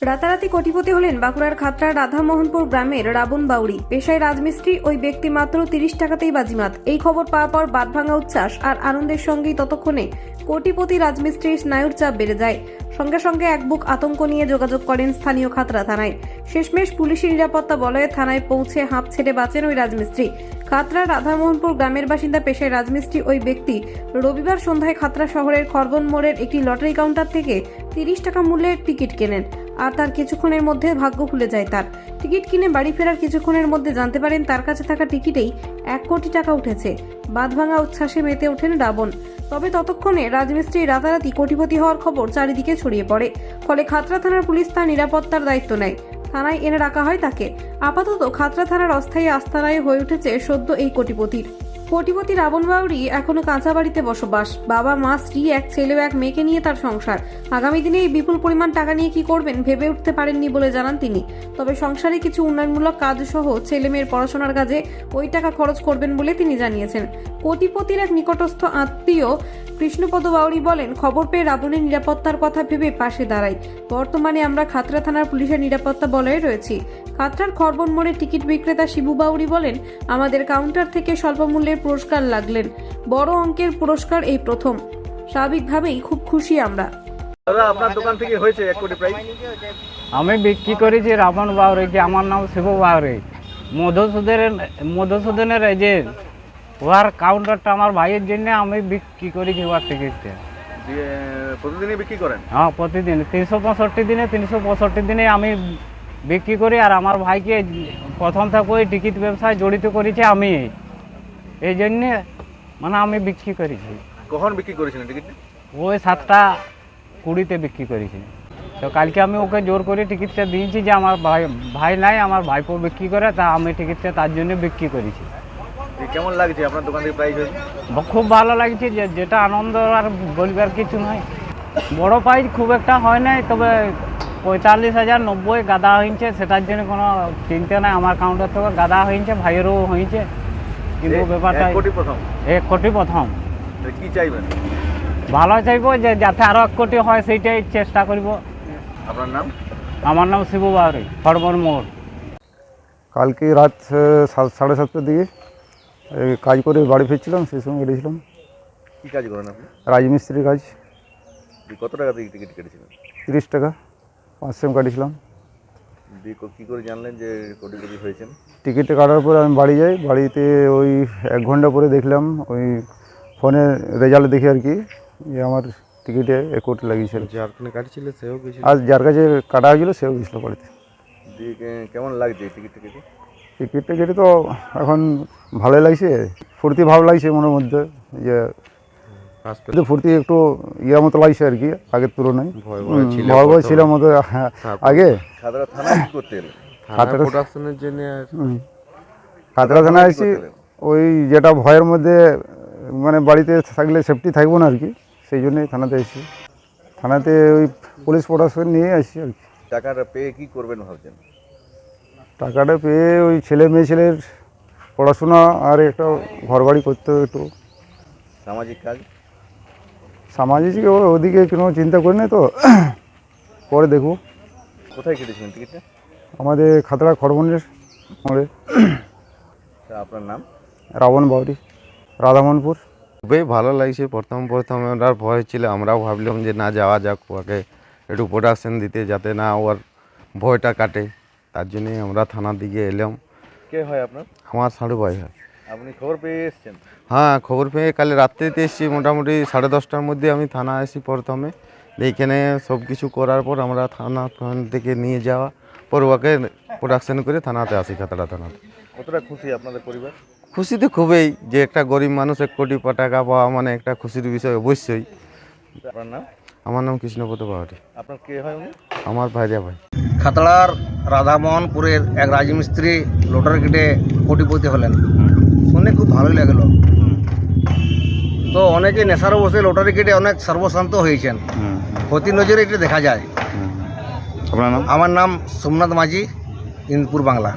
রাতারাতি কোটিপতি হলেন বাঁকুড়ার খাতড়ার রাধামোহনপুর গ্রামের রাবণ বাউরি। পেশায় রাজমিস্ত্রি, ওই ব্যক্তি মাত্র 30 টাকাতেই বাজিমাত। এই খবর পাওয়ার পর বাঁধভাঙা উচ্ছ্বাস আর আনন্দের সঙ্গেই ততক্ষণে কোটিপতি রাজমিস্ত্রির স্নায়ুর চাপ বেড়ে যায়। সঙ্গে সঙ্গে এক বুক আতঙ্ক নিয়ে যোগাযোগ করেন স্থানীয় খাতড়া থানায়। শেষমেশ পুলিশি নিরাপত্তা বলয়ে থানায় পৌঁছে হাঁপ ছেড়ে বাঁচেন ওই রাজমিস্ত্রি। খাতড়ার রাধামোহনপুর গ্রামের বাসিন্দা, পেশায় রাজমিস্ত্রি ওই ব্যক্তি রবিবার সন্ধ্যায় খাতড়া শহরের খরবন মোড়ের একটি লটারি কাউন্টার থেকে 30 টাকা মূল্যের টিকিট কেনেন। আর তার কিছুক্ষণের মধ্যে ভাগ্য খুলে যায় তার। টিকিট কিনে বাড়ি ফেরার কিছুক্ষণের মধ্যে জানতে পারেন তার কাছে থাকা টিকিটেই 1 কোটি টাকা উঠেছে। বাঁধভাঙা উচ্ছ্বাসে মেতে ওঠেন রাবণ। তবে ততক্ষণে রাজমিস্ত্রি রাতারাতি কোটিপতি হওয়ার খবর চারিদিকে ছড়িয়ে পড়ে। ফলে খাতড়া থানার পুলিশ তার নিরাপত্তার দায়িত্ব নেয়। থানায় এনে রাখা হয় তাকে। আপাতত খাতড়া থানার অস্থায়ী আস্তানায় হয়ে উঠেছে সদ্য এই কোটিপতি রাবণ বাউরি এখনো কাঁচা বাড়িতে বসবাস। বাবা, মা, স্ত্রী, এক ছেলে ও এক মেয়েকে নিয়ে তার সংসার। আগামী দিনে এই বিপুল পরিমাণ টাকা নিয়ে কি করবেন ভেবে উঠতে পারেননি বলে জানান তিনি। তবে সংসারে কিছু উন্নয়নমূলক কাজ সহ ছেলে মেয়ের পড়াশোনার কাজে ওই টাকা খরচ করবেন বলে তিনি জানিয়েছেন। কোটিপতির এক নিকটস্থ আত্মীয় কৃষ্ণপদ বাউরি বলেন, খবর পেয়ে রাবণের নিরাপত্তার কথা ভেবে পাশে দাঁড়াই। বর্তমানে আমরা খাতড়া থানার পুলিশের নিরাপত্তা বলয়ে রয়েছি। খাতড়ার খরবন মোড়ে টিকিট বিক্রেতা শিবু বাউরি বলেন, আমাদের কাউন্টার থেকে স্বল্প মূল্যের পুরস্কার লাগলেন। বড় অঙ্কের পুরস্কার এই প্রথম। স্বাভাবিকভাবেই খুব খুশি আমরা। আপনার দোকান থেকে হয়েছে 1 কোটি প্রাইস। আমি বিক্রি করেছি রাবণ বাউরিকে। আমার নাম শিবু বাউরি। মধুসূদনের এজেন্ট। ওর কাউন্টারটা আমার ভাইয়ের জন্য আমি বিক্রি করেছি ওর টিকিটটা। প্রতিদিনই বিক্রি করেন? হ্যাঁ, প্রতিদিন 365 দিনে আমি বিক্রি করি। আর আমার ভাইকে প্রথম থেকে ওই টিকিট ব্যবসায় জড়িত করেছি আমি। এই জন্যে আমি বিক্রি করেছি। কখন বিক্রি করেছিলেন টিকিট? ওই 7:20 বিক্রি করেছি। তো কালকে আমি ওকে জোর করে টিকিটটা দিয়েছি যে আমার ভাই নাই, আমার ভাইপো বিক্রি করে, তা আমি টিকিটটা তার জন্য বিক্রি করেছি। কেমন লাগছে আপনার দোকান থেকে প্রাইস হয়েছে? খুব ভালো লাগছে। যেটা আনন্দ আর বলবার কিছু নয়। বড় প্রাইজ খুব একটা হয় নাই, তবে 45,090 গাদা হয়েছে। সেটার জন্য কোনো চিন্তা নাই। আমার কাউন্টার থেকে গাদা হয়েছে, ভাইয়েরও হয়েছে। কিন্তু ব্যাপারটা 1 কোটি প্রথম। 1 কোটি প্রথম। কি চাইবেন? ভালো চাইবো যে যাতে আরো 1 কোটি হয়, সেইটাই চেষ্টা করব। আপনার নাম? আমার নাম শিবু বাউরি, খড়বন মোড়। কালকে রাত 7:30টার দিকে কাজ করে বাড়ি ফিরছিলাম, সেই সময় কেটেছিলাম। কী কাজ করেন আপনি? রাজমিস্ত্রির কাজ। কত টাকা দিয়ে টিকিট কেটেছিলেন? 30 টাকা 5 সেম কাটিয়েছিলাম। কী করে জানলেন যে কোটিপতি হয়েছেন? টিকিটটা কাটার পরে আমি বাড়ি যাই। বাড়িতে ওই 1 ঘন্টা পরে দেখলাম ওই ফোনে রেজাল্ট দেখে আর কি, যে আমার টিকিটে 1 কোটি লাগিয়েছিল। যার ফোনে কাটছিল সেও গেছিল? আর যার কাছে কাটা হয়েছিল সেও গেছিলো বাড়িতে। কেমন লাগছে টিকিটটা কেটে? টিকিটটা কেটে তো এখন ভালোই লাগছে, ফুর্তি ভাব লাগছে মনের মধ্যে। যে ফুর্তি একটু মতো লাগছে আর কি, আগের তুলনায়। ভয় ছিল মতো আগে। খাতড়া থানায় কি করতে এলেন? প্রোডাকশনের জন্য খাতড়া থানায় আসছি। ওই যেটা ভয়ের মধ্যে বাড়িতে থাকলে সেফটি থাকবো না আর কি, সেই জন্যই থানাতে এসেছি। থানাতে ওই পুলিশ প্রোডাকশন নিয়ে আসছি আর কি। টাকাটা পেয়ে কি করবেন ভাবছেন? টাকাটা পেয়ে ওই মেয়ে ছেলের পড়াশোনা আর একটা ঘর বাড়ি করতে হবে একটু। সামাজিক কাজ? সামাজিক ওদিকে কোনো চিন্তা করি না, তো পরে দেখব। কোথায় কেটেছিলেন টিকিটটা? আমাদের খাতড়া খড়বনের মোড়ে। আপনার নাম? রাবণ বাউরি, রাধামোহনপুর। খুবই ভালো লাগছে। প্রথম ওনার ভয় ছিল, আমরাও ভাবলাম যে না যাওয়া যাক, ওকে একটু প্রোডাকশন দিতে, যাতে না ওর ভয়টা কাটে। তার জন্যই আমরা থানার দিকে এলাম। কে হয় আপনার? আমার সাড়ু ভাই হয়। আপনি খবর পেয়ে এসেছেন? হ্যাঁ, খবর পেয়ে কাল রাত্রিতে এসেছি। মোটামুটি 10:30টার মধ্যে আমি থানা আসি প্রথমে। এইখানে সব কিছু করার পর আমরা থানা থেকে নিয়ে যাওয়া পর ওকে প্রোডাকশন করে থানাতে আসি, খাতড়া থানাতে। কতটা খুশি আপনাদের পরিবার? খুশি তো খুবই, যে একটা গরিব মানুষ 1 কোটি টাকা পাওয়া একটা খুশির বিষয় অবশ্যই। আপনার নাম? আমার নাম কৃষ্ণপদ বাউরি। আপনার কে হয় উনি? আমার ভাইরা ভাই। খাতড়ার রাধামোহনপুরের এক রাজমিস্ত্রি লটারি কেটে কোটিপতি হলেন, শুনে খুব ভালোই লাগলো। তো অনেকে নেশারও বসে লটারি কেটে অনেক সর্বশান্ত হয়েছেন, প্রতি নজরে এটা দেখা যায়। আপনার নাম? আমার নাম সোমনাথ মাঝি, ইন্দপুর, বাংলা।